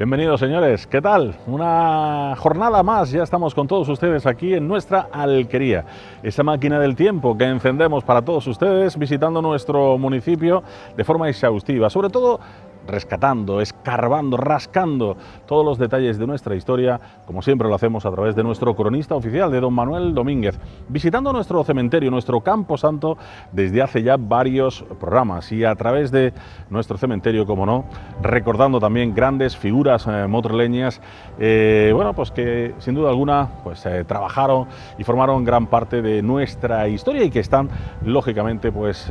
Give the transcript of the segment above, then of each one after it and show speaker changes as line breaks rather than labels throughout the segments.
Bienvenidos, señores, ¿qué tal? Una jornada más, ya estamos con todos ustedes aquí en nuestra alquería, esa máquina del tiempo que encendemos para todos ustedes visitando nuestro municipio de forma exhaustiva, sobre todo rescatando, escarbando, rascando todos los detalles de nuestra historia, como siempre lo hacemos a través de nuestro cronista oficial, de don Manuel Domínguez, visitando nuestro cementerio, nuestro camposanto, desde hace ya varios programas, y a través de nuestro cementerio, como no, recordando también grandes figuras motreleñas, bueno, pues que sin duda alguna pues trabajaron y formaron gran parte de nuestra historia y que están lógicamente pues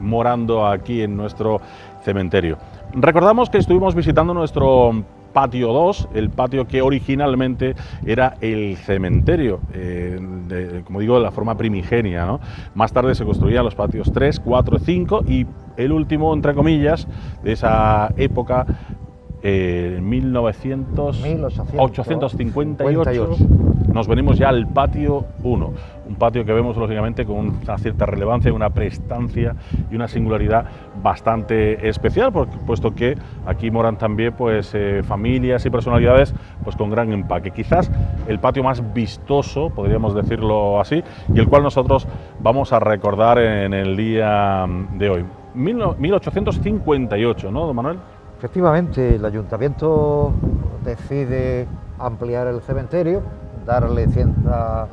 morando aquí en nuestro cementerio. Recordamos que estuvimos visitando nuestro patio 2, el patio que originalmente era el cementerio, como digo, de la forma primigenia, ¿no? Más tarde se construían los patios 3, 4, 5 y el último, entre comillas, de esa época, en 1858, nos venimos ya al patio 1, un patio que vemos lógicamente con una cierta relevancia, una prestancia y una singularidad bastante especial, puesto que aquí moran también pues familias y personalidades pues con gran empaque, quizás el patio más vistoso, podríamos decirlo así, y el cual nosotros vamos a recordar en el día de hoy. 1858, ¿no, don Manuel?
Efectivamente, el ayuntamiento decide ampliar el cementerio, darle cierta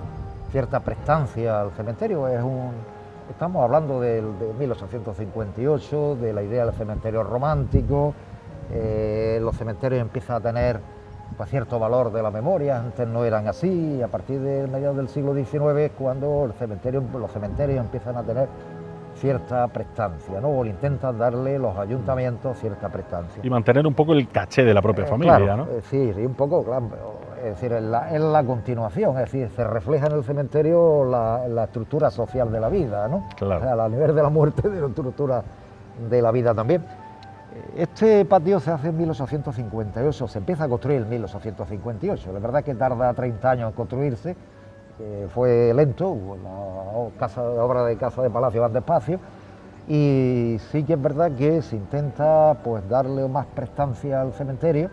prestancia al cementerio. Estamos hablando de 1858, de la idea del cementerio romántico. Los cementerios empiezan a tener pues, cierto valor de la memoria, antes no eran así, y a partir de mediados del siglo XIX cuando los cementerios empiezan a tener cierta prestancia, ¿no? O le intentan darle los ayuntamientos cierta prestancia.
Y mantener un poco el caché de la propia familia,
claro,
¿no?
Sí, un poco, claro, es decir, es la continuación, es decir, se refleja en el cementerio la estructura social de la vida, ¿no?
Claro.
O sea, a nivel de la muerte, de la estructura de la vida también. Este patio se hace en 1858, se empieza a construir en 1858, la verdad que tarda 30 años en construirse. Fue lento, la obra de casa de palacio van despacio, y sí que es verdad que se intenta pues darle más prestancia al cementerio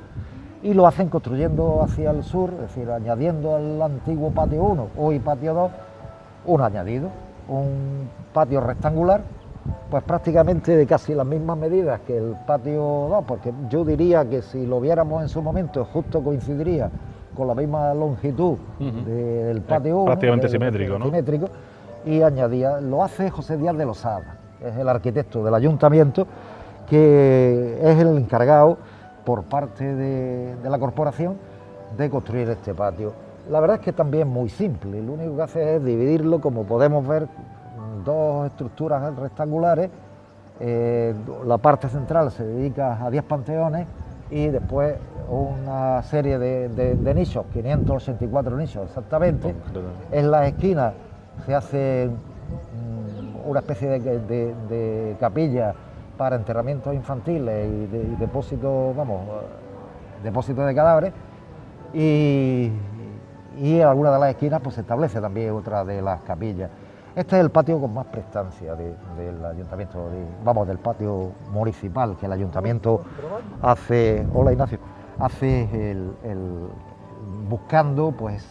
y lo hacen construyendo hacia el sur, es decir, añadiendo al antiguo patio 1, hoy patio 2, un añadido, un patio rectangular, pues prácticamente de casi las mismas medidas que el patio 2, porque yo diría que si lo viéramos en su momento justo coincidiría con la misma longitud del patio 1,
prácticamente simétrico, ¿no?
Simétrico, y añadía, lo hace José Díaz de Losada, es el arquitecto del ayuntamiento, que es el encargado por parte de la corporación de construir este patio. La verdad es que también muy simple, lo único que hace es dividirlo, como podemos ver, dos estructuras rectangulares. La parte central se dedica a 10 panteones y después una serie de nichos, 584 nichos exactamente. En las esquinas se hace una especie de capilla para enterramientos infantiles y depósitos de cadáveres, y en alguna de las esquinas pues se establece también otra de las capillas. Este es el patio con más prestancia del ayuntamiento, del patio municipal, que el ayuntamiento hace, hola Ignacio, hace buscando pues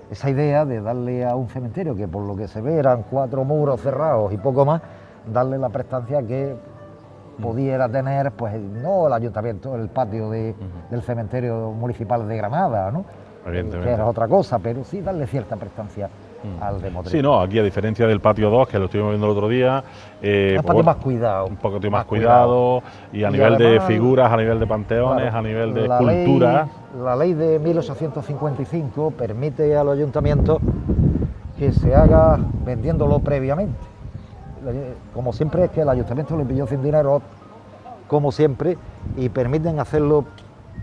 esa idea de darle a un cementerio que por lo que se ve eran 4 muros cerrados y poco más, darle la prestancia que pudiera tener pues no el ayuntamiento, el patio del cementerio municipal de Granada, ¿no? Que era otra cosa, pero sí darle cierta prestancia al de Motril.
Sí, no, aquí a diferencia del patio 2, que lo estuvimos viendo el otro día,
un patio más cuidado.
Un poquito más cuidado, y a nivel de figuras, a nivel de panteones, claro, a nivel de cultura.
La ley de 1855 permite a los ayuntamientos que se haga vendiéndolo previamente. Como siempre es que el ayuntamiento le pilló sin dinero, como siempre, y permiten hacerlo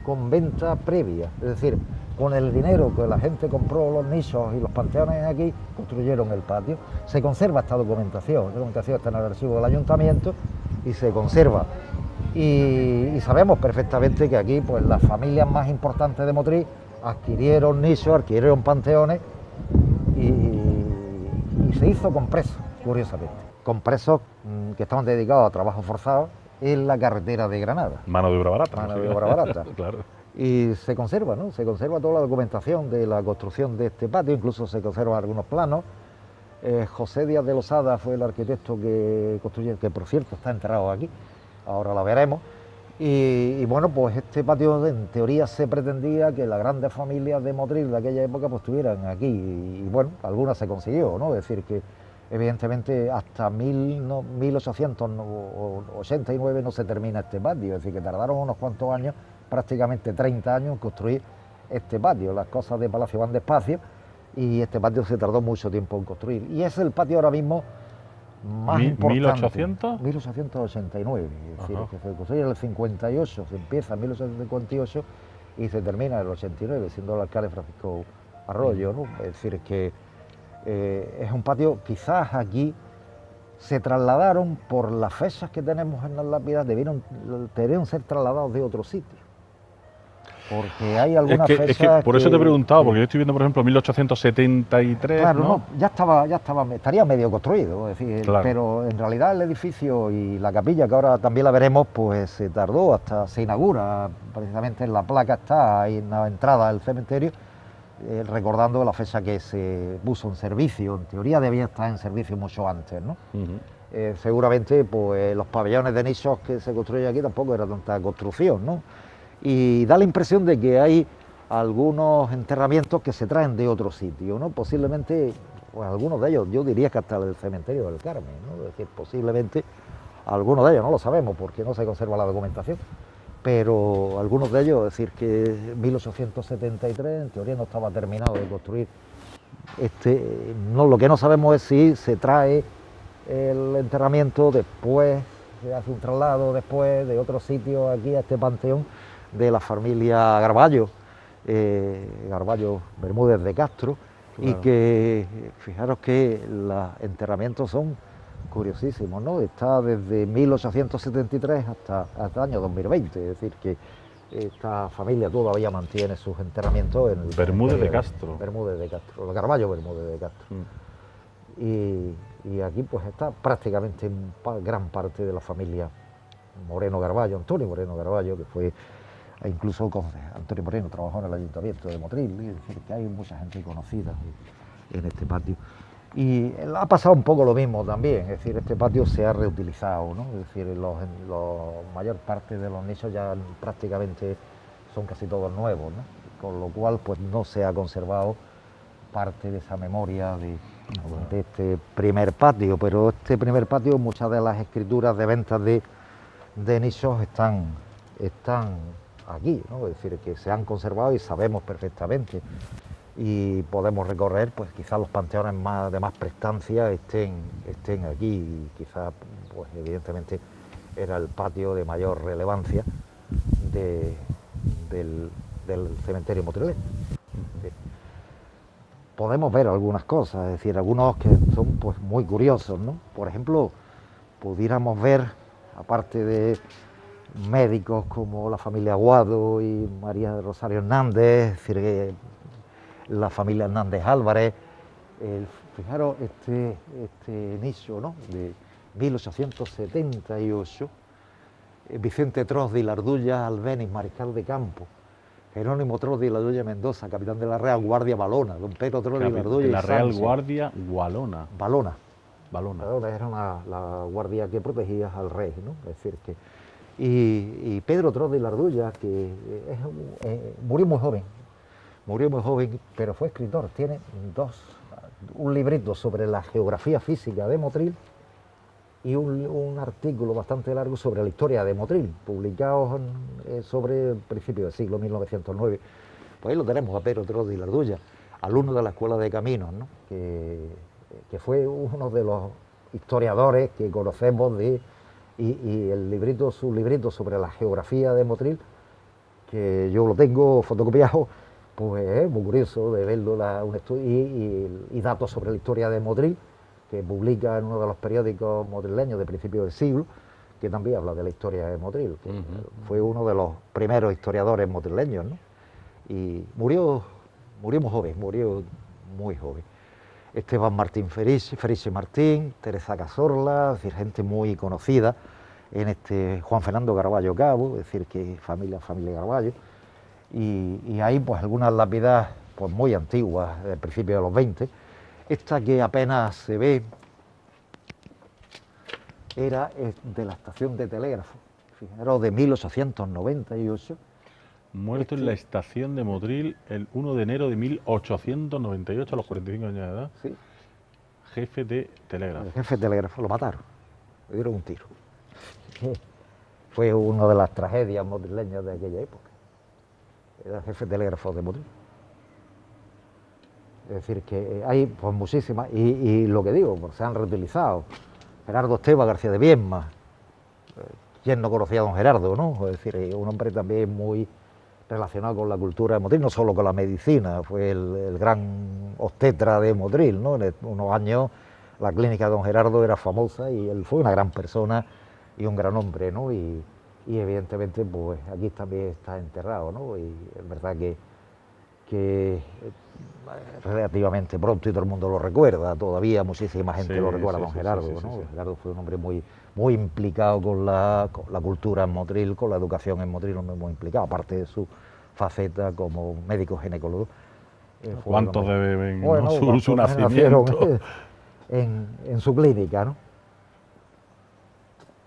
con venta previa, es decir, con el dinero que la gente compró los nichos y los panteones aquí, construyeron el patio. Se conserva esta documentación está en el archivo del ayuntamiento y se conserva. Y sabemos perfectamente que aquí pues las familias más importantes de Motril adquirieron nichos, adquirieron panteones y se hizo con presos, curiosamente. Con presos que estaban dedicados a trabajo forzado en la carretera de Granada.
Mano de obra barata.
Mano de obra barata.
Claro.
y se conserva, ¿no? Se conserva toda la documentación de la construcción de este patio, incluso se conservan algunos planos. José Díaz de Losada fue el arquitecto que construyó, que por cierto está enterrado aquí, ahora la veremos. Y bueno, pues este patio en teoría se pretendía que las grandes familias de Motril de aquella época pues estuvieran aquí y bueno, algunas se consiguió, ¿no? Es decir, que evidentemente hasta 1889 no se termina este patio, es decir, que tardaron unos cuantos años, prácticamente 30 años en construir este patio. Las cosas de Palacio van despacio y este patio se tardó mucho tiempo en construir. Y es el patio ahora mismo más importante.
1800?
1889, es decir, que se construye en el 58, se empieza en 1858 y se termina en el 89, siendo el alcalde Francisco Arroyo, ¿no? Es decir, que es un patio, quizás aquí se trasladaron por las fechas que tenemos en las lápidas, debieron ser trasladados de otro sitio. Porque hay algunas fechas
es que por eso te he preguntado, porque yo estoy viendo, por ejemplo, 1873,
claro,
¿no?
ya estaría medio construido, es decir, claro. Pero en realidad el edificio y la capilla, que ahora también la veremos, pues se tardó hasta se inaugura, precisamente en la placa está ahí en la entrada del cementerio, recordando la fecha que se puso en servicio. En teoría debía estar en servicio mucho antes, ¿no? Seguramente, pues los pabellones de nichos que se construyen aquí tampoco era tanta construcción, ¿no? Y da la impresión de que hay algunos enterramientos que se traen de otro sitio, ¿no? Posiblemente, pues algunos de ellos, yo diría que hasta el cementerio del Carmen, ¿no? Es decir, posiblemente algunos de ellos, no lo sabemos porque no se conserva la documentación, pero algunos de ellos, es decir, que en 1873 en teoría no estaba terminado de construir. Lo que no sabemos es si se trae el enterramiento después, se hace un traslado después de otro sitio aquí a este panteón de la familia Garballo, Garballo Bermúdez de Castro, claro. Y que fijaros que los enterramientos son curiosísimos, ¿no? Está desde 1873 hasta el año 2020, es decir, que esta familia todavía mantiene sus enterramientos en el
Bermúdez de Castro.
Bermúdez de Castro, el Garballo Bermúdez de Castro. Y aquí pues está prácticamente gran parte de la familia Moreno Garballo, Antonio Moreno Garballo, que fue incluso con Antonio Moreno trabajó en el ayuntamiento de Motril, es decir, que hay mucha gente conocida en este patio. Y ha pasado un poco lo mismo también, es decir, este patio se ha reutilizado, ¿no? Es decir, la mayor parte de los nichos ya prácticamente son casi todos nuevos, ¿no? Con lo cual pues no se ha conservado parte de esa memoria de este primer patio, pero este primer patio, muchas de las escrituras de ventas de nichos están aquí, ¿no? Es decir, que se han conservado y sabemos perfectamente. Y podemos recorrer, pues quizás los panteones de más prestancia estén aquí, y quizás, pues evidentemente, era el patio de mayor relevancia del cementerio motrileño. Podemos ver algunas cosas, es decir, algunos que son pues muy curiosos, ¿no? Por ejemplo, pudiéramos ver, aparte de médicos como la familia Aguado y María Rosario Hernández, es decir, la familia Hernández Álvarez, fijaros este nicho, ¿no? De 1878, Vicente Tros de Ilardulla Albéniz, mariscal de campo, Jerónimo Tros de Ilardulla Mendoza, capitán de la Real Guardia Valona, don Pedro Tros de Ilardulla
la Real Guardia Valona.
Valona era la guardia que protegía al rey, ¿no? Es decir, que y Pedro Tros de Ilardulla, que murió muy joven, pero fue escritor, tiene un librito sobre la geografía física de Motril y un artículo bastante largo sobre la historia de Motril, publicado sobre el principio del siglo 1909. Pues ahí lo tenemos a Pedro Tros de Ilardulla, alumno de la Escuela de Caminos, ¿no? que fue uno de los historiadores que conocemos y su librito sobre la geografía de Motril, que yo lo tengo fotocopiado, pues es muy curioso de verlo, un estudio y datos sobre la historia de Motril, que publica en uno de los periódicos motrileños de principios del siglo, que también habla de la historia de Motril, que fue uno de los primeros historiadores motrileños, ¿no? Y murió muy joven. Esteban Martín Feriche Martín, Teresa Cazorla, es decir, gente muy conocida en Juan Fernando Garballo Cabo, es decir, que familia Garballo. y hay pues algunas lápidas pues muy antiguas, del principio de los 20. Esta que apenas se ve era de la estación de telégrafo, fijaros, de 1898.
Muerto en la estación de Motril el 1 de enero de 1898 a los 45 años de edad.
Sí.
Jefe de telégrafo.
El jefe de telégrafo lo mataron, le dieron un tiro. Fue una de las tragedias motrileñas de aquella época. Era el jefe de telégrafo de Motril. Es decir, que hay pues muchísimas, y lo que digo, pues se han reutilizado. Gerardo Esteva García de Viedma, ¿quién no conocía a don Gerardo, no? Es decir, un hombre también muy relacionado con la cultura de Motril, no solo con la medicina, fue el gran obstetra de Motril, ¿no? En unos años la clínica de don Gerardo era famosa y él fue una gran persona y un gran hombre, ¿no? Y evidentemente, pues aquí también está enterrado, ¿no? Y es verdad que relativamente pronto y todo el mundo lo recuerda, todavía muchísima gente lo recuerda a don Gerardo, ¿no? Gerardo fue un hombre muy implicado con la cultura en Motril, con la educación en Motril, un hombre muy implicado, aparte de su faceta como médico ginecólogo.
¿Cuántos deben su
nacimiento?
nacimiento?
En su clínica, ¿no?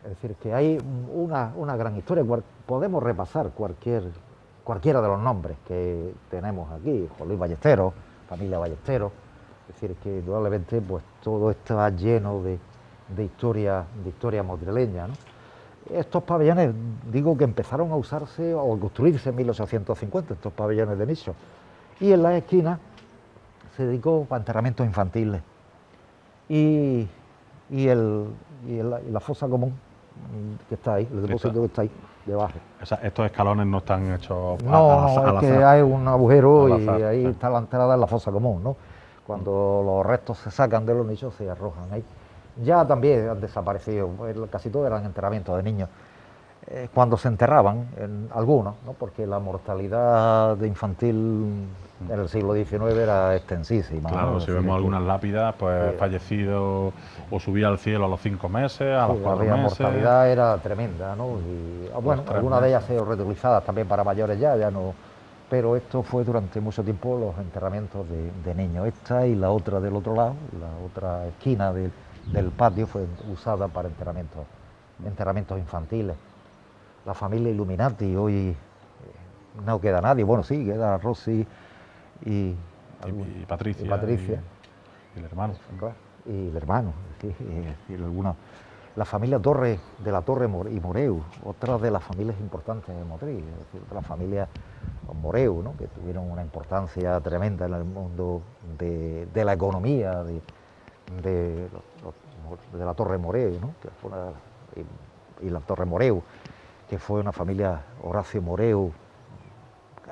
Es decir, que hay una gran historia. Podemos repasar cualquiera de los nombres que tenemos aquí, Juan Luis Ballesteros, familia Ballesteros. Es decir, que indudablemente pues todo está lleno de historia motrileña, ¿no? Estos pabellones, digo que empezaron a usarse o a construirse en 1850, estos pabellones de nicho. Y en las esquinas se dedicó para enterramientos infantiles. Y la fosa común que está ahí, el depósito que está ahí, debajo.
O sea, estos escalones no están hechos
al azar. Que hay un agujero y ahí
sí.
está la entrada en la fosa común, ¿no? Cuando los restos se sacan de los nichos se arrojan ahí. Ya también han desaparecido, casi todos eran enterramientos de niños. Cuando se enterraban, algunos, ¿no? Porque la mortalidad de infantil en el siglo XIX era extensísima.
Claro,
¿no?
si vemos algunas lápidas, pues fallecido o subía al cielo a los 5 meses, a los 4 meses.
La mortalidad era tremenda, ¿no? Y bueno, algunas de ellas se han reutilizadas también para mayores ya no. Pero esto fue durante mucho tiempo los enterramientos de niños. Esta y la otra del otro lado, la otra esquina del patio fue usada para enterramientos infantiles. La familia Illuminati, hoy no queda nadie, bueno, sí, queda Rossi y
Patricia. Y el hermano.
Y el hermano, sí, la familia Torres de la Torre y Moreu, otra de las familias importantes de Motril, es decir, la familia Moreu, ¿no? Que tuvieron una importancia tremenda en el mundo de la economía, de la Torre Moreu, ¿no? Que fue y la Torre Moreu, que fue una familia, Horacio Moreu,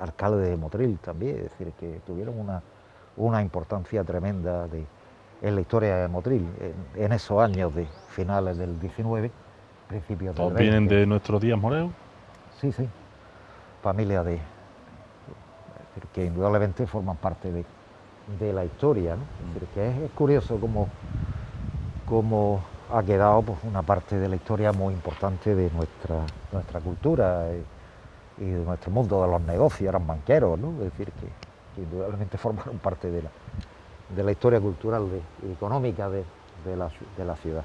alcalde de Motril también, es decir, que tuvieron una importancia tremenda en la historia de Motril, en esos años de finales del 19, principios del 20.
¿Todos vienen de nuestros días Moreu?
Sí, familia que indudablemente forman parte de la historia, ¿no? Es decir, que es curioso cómo ha quedado pues, una parte de la historia muy importante de nuestra cultura y de nuestro mundo de los negocios, eran banqueros, ¿no? Es decir, que indudablemente formaron parte de la historia cultural y económica de la ciudad.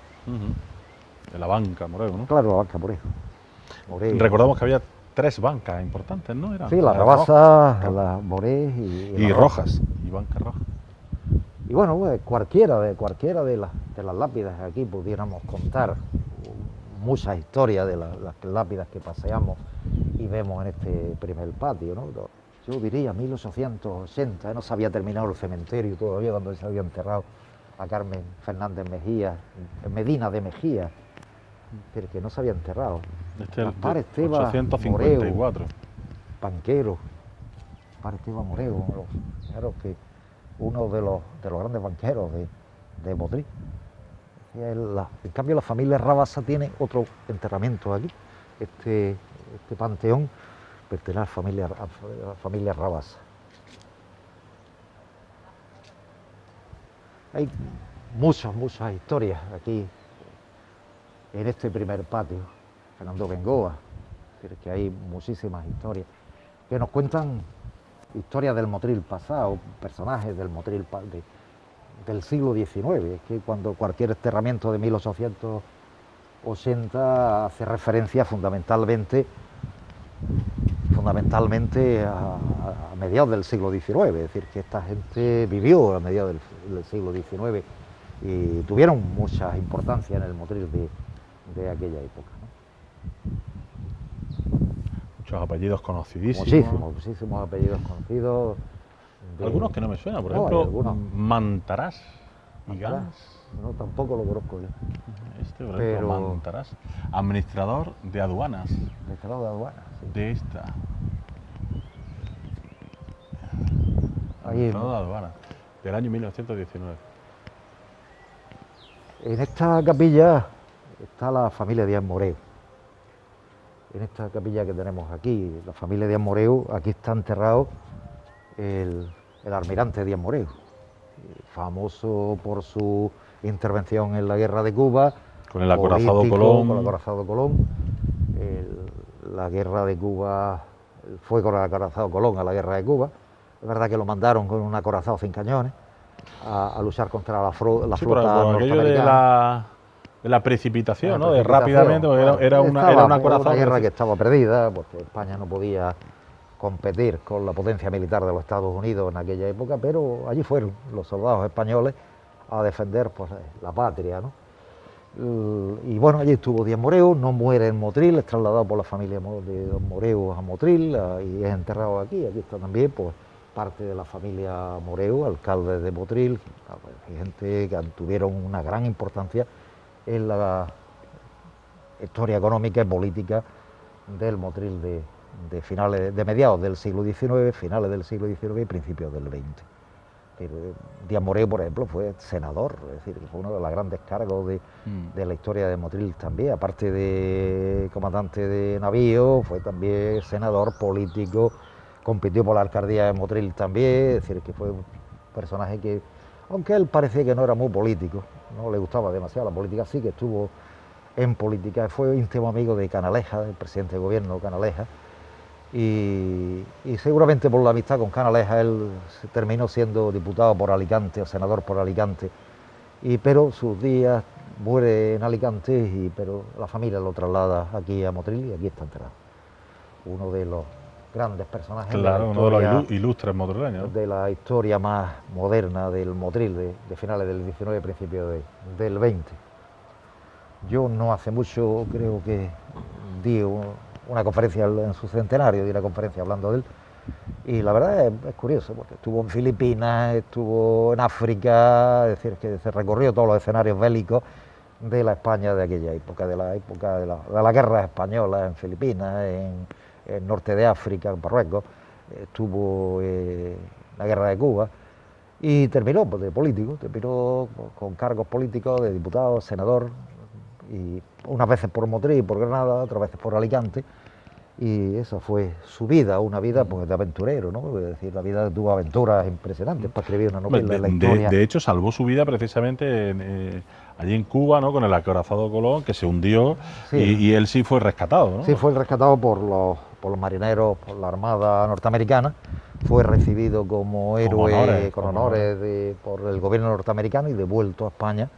De la banca Moreu, ¿no?
Claro, la banca Moreu.
Recordamos que había 3 bancas importantes, ¿no? Eran
sí, la Rabasa, la Moreu y
Rojas. Y Banca Roja.
Y bueno, pues, cualquiera de las lápidas aquí pudiéramos contar muchas historias de las lápidas que paseamos y vemos en este primer patio, ¿no? Yo diría 1880, no se había terminado el cementerio todavía cuando se había enterrado a Carmen Fernández Mejía, Medina de Mejía, que no se había enterrado.
Este es el
Padre Esteban
854.
Moreu, banquero, Padre Esteban Moreu, claro que uno de los grandes banqueros de Motril. En cambio la familia Rabasa tiene otro enterramiento aquí. Este panteón pertenece a la familia Rabasa. Hay muchas historias aquí en este primer patio. Fernando Bengoa, es decir, que hay muchísimas historias. que nos cuentan historias del Motril pasado, personajes del Motril del siglo XIX, es que cuando cualquier enterramiento de 1880 hace referencia fundamentalmente a mediados del siglo XIX, es decir, que esta gente vivió a mediados del siglo XIX y tuvieron mucha importancia en el Motril de aquella época, ¿no?
Muchos apellidos conocidísimos.
Muchísimos apellidos conocidos.
Algunos que no me suenan, por
No,
ejemplo, Mantarás y Gans.
No, tampoco lo conozco yo.
Este, por ejemplo, Mantarás, administrador de aduanas.
Administrador de aduanas, sí.
De esta.
Ahí,
Administrador de aduanas, del año 1919.
En esta capilla está la familia Díaz Moreu. En esta capilla que tenemos aquí, la familia Díaz Moreu, aquí está enterrado el almirante Díaz Moreu, famoso por su intervención en la guerra de Cuba,
con el acorazado Colón.
Con el acorazado Colón. La guerra de Cuba fue con el acorazado Colón a la guerra de Cuba. Es verdad que lo mandaron con un acorazado sin cañones a luchar contra la flota norteamericana.
De la precipitación, ¿no? De rápidamente, era un acorazado.
Una guerra que estaba perdida, porque España no podía competir con la potencia militar de los Estados Unidos en aquella época, pero allí fueron los soldados españoles a defender, pues, la patria, ¿no? Y bueno, allí estuvo Díaz Moreu, no muere en Motril, es trasladado por la familia de Don Moreu a Motril y es enterrado aquí. Aquí está también, pues, parte de la familia Moreu, alcalde de Motril, gente que tuvieron una gran importancia en la historia económica y política del Motril de mediados del siglo XIX, finales del siglo XIX y principios del XX. Pero Díaz Moreu, por ejemplo, fue senador, es decir, fue uno de los grandes cargos de la historia de Motril también, aparte de comandante de navío, fue también senador político, compitió por la alcaldía de Motril también, es decir, que fue un personaje que, aunque él parecía que no era muy político, no le gustaba demasiado la política, sí que estuvo en política, fue íntimo amigo de Canaleja, del presidente de gobierno Canaleja, y seguramente por la amistad con Canaleja él terminó siendo diputado por Alicante o senador por Alicante, pero sus días muere en Alicante, pero la familia lo traslada aquí a Motril y aquí está enterrado. Uno de los grandes personajes,
claro, uno de los ilustres motrileños,
de la historia más moderna del Motril, de finales del 19 y principios del 20. Yo no hace mucho creo que di una conferencia en su centenario, di una conferencia hablando de él, y la verdad es curioso, porque estuvo en Filipinas, estuvo en África, es decir, que se recorrió todos los escenarios bélicos de la España de aquella época, de la guerra española en Filipinas, en el norte de África, en Marruecos, estuvo en la guerra de Cuba y terminó, pues, de político, terminó con cargos políticos de diputado, senador, y unas veces por Motril, por Granada, otras veces por Alicante, y esa fue su vida, una vida, pues, de aventurero, ¿no? Es decir, la vida tuvo aventuras impresionantes para escribir una novela de la historia.
De hecho, salvó su vida precisamente allí en Cuba, ¿no? Con el acorazado Colón, que se hundió, sí. y él sí fue rescatado, ¿no?
Sí, fue rescatado por los marineros, por la Armada norteamericana, fue recibido como héroe, con honores por el gobierno norteamericano y devuelto a España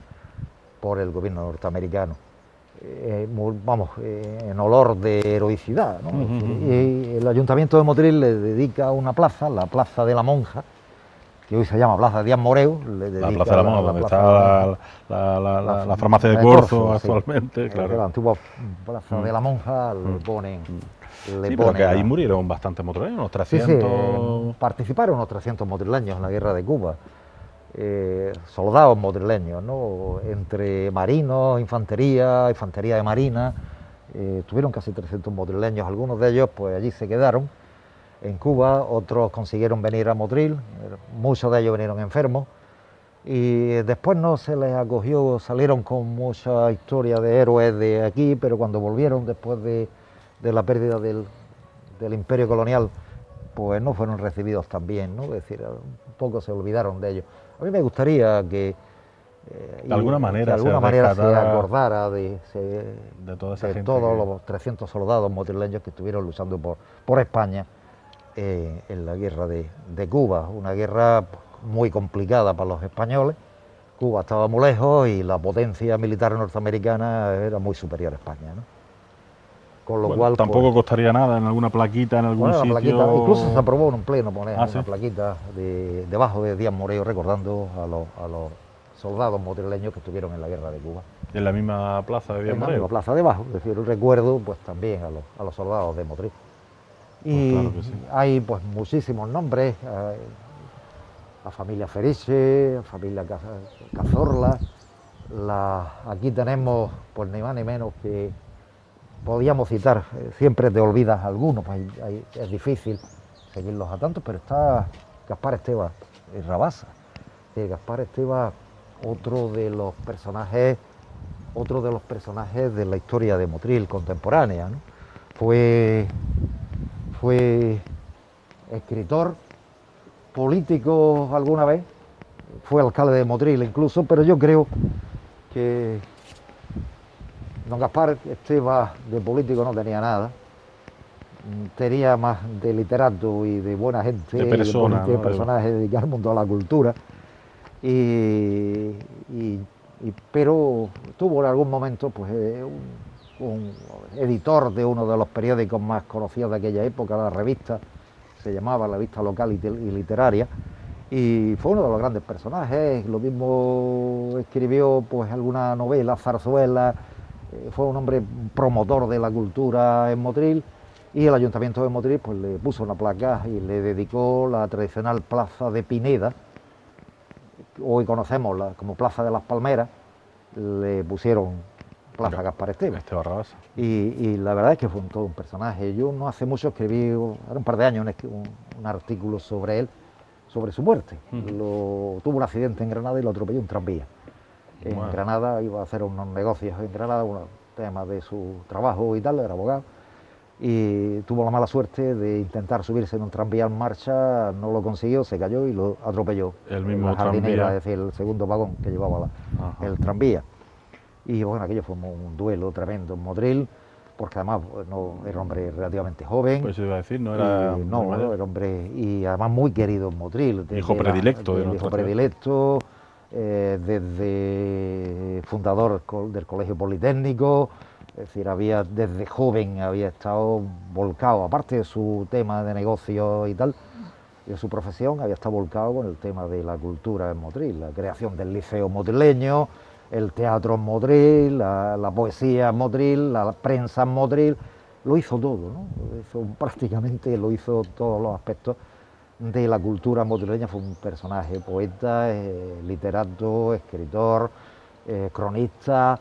por el gobierno norteamericano. En olor de heroicidad, ¿no? Y el Ayuntamiento de Motril le dedica una plaza, la Plaza de la Monja, que hoy se llama Plaza Díaz Moreu.
La Plaza de la Monja, donde está la farmacia de Corzo actualmente, sí, claro.
La antigua Plaza de la Monja le ponen...
Sí, pero que ahí murieron bastantes motrileños, unos 300...
Sí, participaron unos 300 motrileños en la guerra de Cuba. Soldados motrileños, ¿no? Entre marinos, infantería de marina, tuvieron casi 300 motrileños, algunos de ellos pues allí se quedaron en Cuba, otros consiguieron venir a Motril, muchos de ellos vinieron enfermos y después no se les acogió, salieron con mucha historia de héroes de aquí, pero cuando volvieron después de la pérdida del imperio colonial, pues no fueron recibidos tan bien, ¿no? Es decir, un poco se olvidaron de ellos. A mí me gustaría que
de alguna manera
se acordara de
toda esa gente
todos los 300 soldados motrileños que estuvieron luchando por España en la guerra de Cuba, una guerra muy complicada para los españoles. Cuba estaba muy lejos y la potencia militar norteamericana era muy superior a España, ¿no? Con lo
Bueno,
cual,
tampoco
pues,
costaría nada en alguna plaquita, en algún
bueno, la
sitio.
plaquita, incluso se aprobó en un pleno poner
Ah,
una
¿sí?
plaquita debajo de Díaz Moreo recordando a los soldados motrileños que estuvieron en la guerra de Cuba.
En la misma plaza de Díaz
En la misma
Moreo.
plaza debajo, es decir, un recuerdo pues también a los soldados de Motril.
Pues
Y
claro que sí.
hay pues muchísimos nombres, la familia Feriche, la familia Cazorla, aquí tenemos pues ni más ni menos que podíamos citar, siempre te olvidas algunos, pues es difícil seguirlos a tantos, pero está Gaspar Esteva Rabasa. Gaspar Esteva, otro de los personajes de la historia de Motril contemporánea, ¿no? Fue escritor, político alguna vez, fue alcalde de Motril incluso, pero yo creo que don Gaspar Esteva de político no tenía nada, tenía más de literato y de buena gente,
de persona,
de
¿no?
personaje dedicado al mundo a la cultura, pero tuvo en algún momento pues, un editor de uno de los periódicos más conocidos de aquella época, la revista, se llamaba la Revista Local y Literaria, y fue uno de los grandes personajes. Lo mismo escribió pues alguna novela, zarzuela, fue un hombre promotor de la cultura en Motril, y el Ayuntamiento de Motril pues le puso una placa y le dedicó la tradicional Plaza de Pineda, hoy conocemos como Plaza de las Palmeras, le pusieron Plaza Gaspar Esteva.
Esteva Rabasa.
Y la verdad es que fue todo un personaje. Yo no hace mucho escribí, hace un par de años, un artículo sobre él, sobre su muerte. Tuvo un accidente en Granada y lo atropelló un tranvía. En Granada iba a hacer unos negocios en Granada, un tema de su trabajo y tal, era abogado, y tuvo la mala suerte de intentar subirse en un tranvía en marcha, no lo consiguió, se cayó y lo atropelló.
El mismo
la jardinera,
tranvía.
es decir, el segundo vagón que llevaba el tranvía. Y bueno, aquello fue un duelo tremendo en Motril, porque además no, era un hombre relativamente joven.
Pues iba a decir, no era...
No, era hombre, y además muy querido en Motril.
Hijo predilecto de
nuestra ciudad. Predilecto, desde fundador del Colegio Politécnico, es decir, desde joven había estado volcado, aparte de su tema de negocio y tal, de su profesión, había estado volcado con el tema de la cultura en Motril, la creación del liceo motrileño, el teatro en Motril, la poesía en Motril, la prensa en Motril, lo hizo todo, ¿no? Prácticamente lo hizo todos los aspectos de la cultura motrileña. Fue un personaje poeta, literato, escritor, cronista,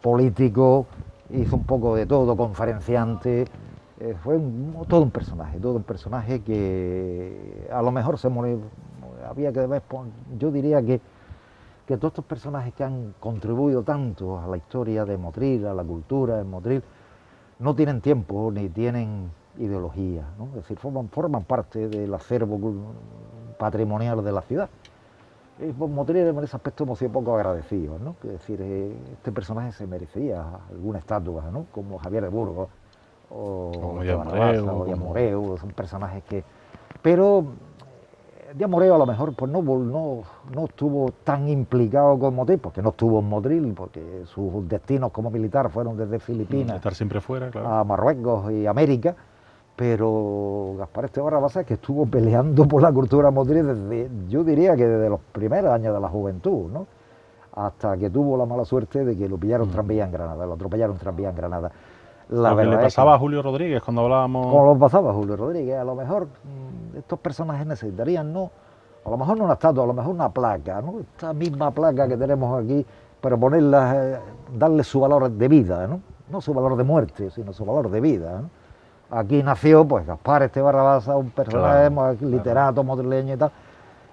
político, hizo un poco de todo, conferenciante. Fue todo un personaje que a lo mejor había que ver, yo diría que todos estos personajes que han contribuido tanto a la historia de Motril, a la cultura de Motril, no tienen tiempo ni tienen ideología, ¿no? Es decir, forman parte del acervo patrimonial de la ciudad. Motril en ese aspecto hemos sido poco agradecidos, ¿no? Es decir, este personaje se merecía alguna estatua, ¿no? Como Javier de Burgos o Díaz Moreu, son personajes que... Pero Díaz Moreu a lo mejor pues no estuvo tan implicado con Motril, porque no estuvo en Motril, porque sus destinos como militar fueron desde Filipinas
estar siempre fuera, claro,
a Marruecos y América, pero Gaspar Esteva Rabasa, que estuvo peleando por la cultura motril yo diría que desde los primeros años de la juventud, ¿no? Hasta que tuvo la mala suerte de que lo pillaron tranvía en Granada, lo atropellaron tranvía en Granada.
Lo que le pasaba a Julio Rodríguez cuando hablábamos...
Como lo pasaba a Julio Rodríguez, a lo mejor estos personajes necesitarían, ¿no? A lo mejor no una estatua, a lo mejor una placa, ¿no? Esta misma placa que tenemos aquí, pero ponerla, darle su valor de vida, ¿no? No su valor de muerte, sino su valor de vida, ¿no? Aquí nació, pues, Gaspar Esteva Rabasa, un personaje literato, motrileño y tal.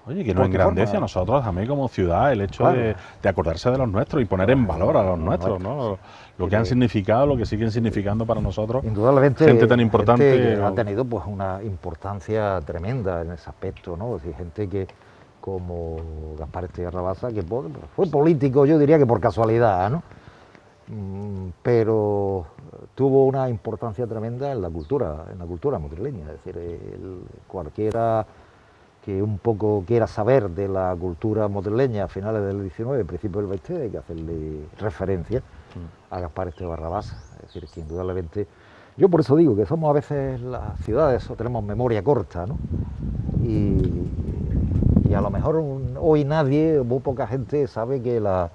Oye, que nos engrandece a nosotros también como ciudad el hecho de acordarse de los nuestros y poner en valor a los nuestros, ¿no? Lo que han significado, lo que siguen significando para nosotros.
Indudablemente,
gente tan importante
que ha tenido pues una importancia tremenda en ese aspecto, ¿no? Es decir, gente que como Gaspar Esteva Rabasa, que fue político, yo diría que por casualidad, ¿no? pero tuvo una importancia tremenda en la cultura madrileña. Es decir, cualquiera que un poco quiera saber de la cultura madrileña a finales del 19, principios del 20, hay que hacerle referencia a Gaspar Esteban Rabasa. Es decir, que indudablemente, yo por eso digo que somos a veces las ciudades, o tenemos memoria corta, ¿no? Y a lo mejor hoy nadie, muy poca gente sabe que la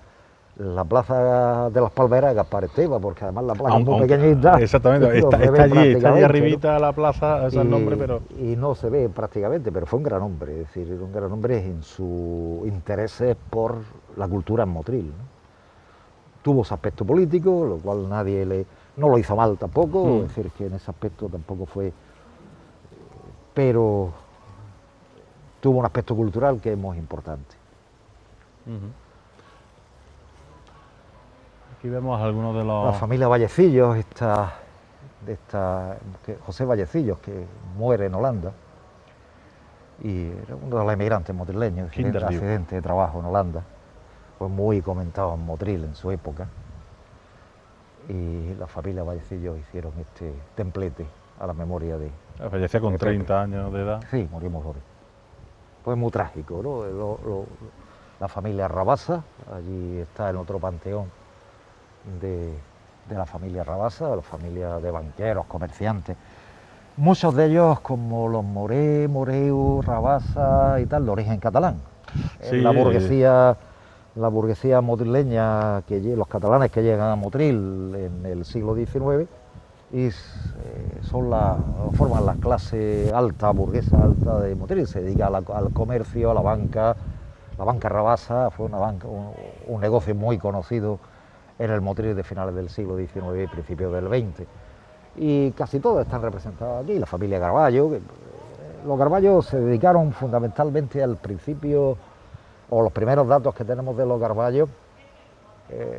plaza de las Palmeras es Gaspar Esteban, porque además la plaza es muy pequeñita.
Exactamente, está allí arribita, ¿no? La plaza, ese es el nombre, pero...
Y no se ve prácticamente, pero fue un gran hombre, es decir, un gran hombre en sus intereses por la cultura en Motril, ¿no? Tuvo su aspecto político, lo cual no lo hizo mal tampoco, es decir, que en ese aspecto tampoco fue... Pero tuvo un aspecto cultural que es muy importante.
Aquí vemos algunos de los...
La familia Vallecillos, José Vallecillos, que muere en Holanda, y era uno de los emigrantes motrileños, accidente de trabajo en Holanda, fue muy comentado en Motril en su época, y la familia Vallecillos hicieron este templete a la memoria de...
Fallecía con 30 años de edad.
Sí, murió muy joven. Fue muy trágico, ¿no? La familia Rabasa, allí está en otro panteón de la familia Rabasa, la familia de banqueros, comerciantes. Muchos de ellos, como los Moreu, Rabasa y tal, de origen catalán. Sí, la burguesía motrileña, los catalanes que llegan a Motril en el siglo XIX, forman la clase alta, burguesa alta de Motril, se dedica al comercio, a la banca. La banca Rabasa fue un negocio muy conocido en el Motril de finales del siglo XIX y principios del XX. Y casi todos están representados aquí, la familia Garballo. Los Garballo se dedicaron fundamentalmente al principio, o los primeros datos que tenemos de los Garballo,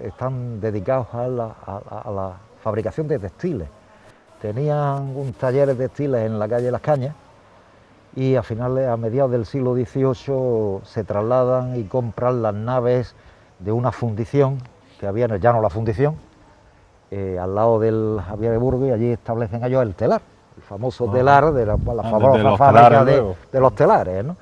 están dedicados a la fabricación de textiles. Tenían un taller de textiles en la calle Las Cañas y a mediados del siglo XVIII se trasladan y compran las naves de una fundición que había en el llano La Fundición, al lado del Javier de Burgos, y allí establecen ellos el telar, el famoso telar de la famosa fábrica de los telares, ¿no?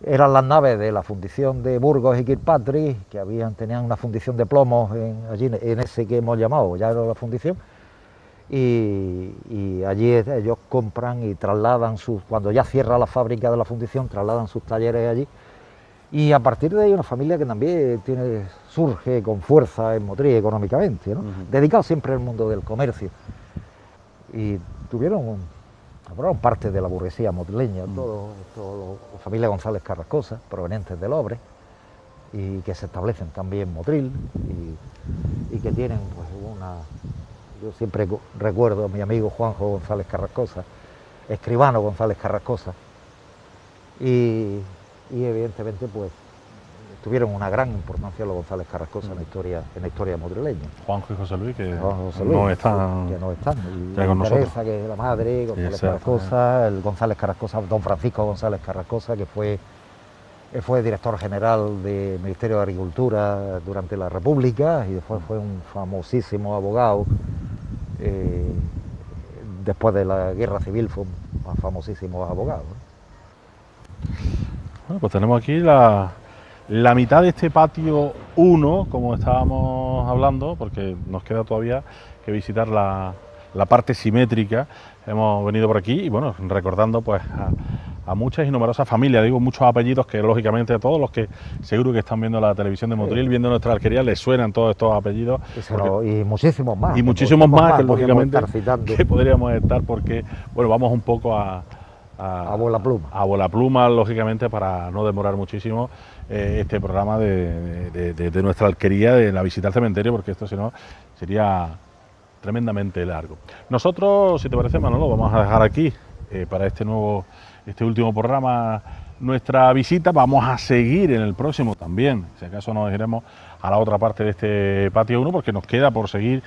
Eran las naves de la fundición de Burgos y Kirkpatrick, que tenían una fundición de plomos allí en ese que hemos llamado, ya era la fundición, y allí ellos compran y trasladan cuando ya cierra la fábrica de la fundición, trasladan sus talleres allí. Y a partir de ahí una familia que también surge con fuerza en Motril económicamente, ¿no? Dedicado siempre al mundo del comercio. Y formaron parte de la burguesía motrileña, la familia González Carrascosa, provenientes del Obre, y que se establecen también en Motril, y que tienen pues, yo siempre recuerdo a mi amigo Juanjo González Carrascosa, escribano González Carrascosa, y evidentemente pues tuvieron una gran importancia los González Carrascosa en la historia madrileña.
Juanjo y José Luis, que no están
y Teresa, que es la madre, González Carrascosa, el González Carrascosa, don Francisco González Carrascosa, que fue director general del Ministerio de Agricultura durante la República, y después fue un famosísimo abogado. Después de la Guerra Civil fue un famosísimo abogado, ¿no?
Bueno, pues tenemos aquí la mitad de este patio 1, como estábamos hablando, porque nos queda todavía que visitar la parte simétrica. Hemos venido por aquí y bueno, recordando pues a muchas y numerosas familias, digo muchos apellidos que lógicamente a todos los que seguro que están viendo la televisión de Motril, viendo nuestra alquería, les suenan todos estos apellidos.
Y muchísimos más.
Y muchísimos más que lógicamente que podríamos estar, porque bueno, vamos un poco a
bola pluma.
A bola pluma, lógicamente, para no demorar muchísimo este programa de nuestra alquería, de la visita al cementerio, porque esto si no sería tremendamente largo. Nosotros, si te parece, Manolo, vamos a dejar aquí para este último programa nuestra visita. Vamos a seguir en el próximo también, si acaso nos iremos a la otra parte de este patio 1, porque nos queda por seguir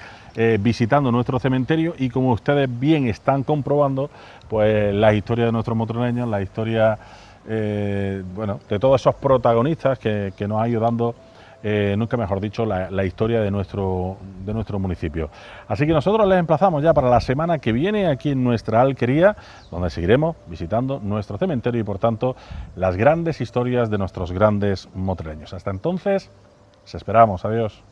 visitando nuestro cementerio, y como ustedes bien están comprobando, pues la historia de nuestros motrileños, la historia bueno, de todos esos protagonistas que nos ha ido dando nunca mejor dicho, la historia de nuestro municipio. Así que nosotros les emplazamos ya para la semana que viene aquí en nuestra alquería, donde seguiremos visitando nuestro cementerio y por tanto las grandes historias de nuestros grandes motreños. Hasta entonces, os esperamos. Adiós.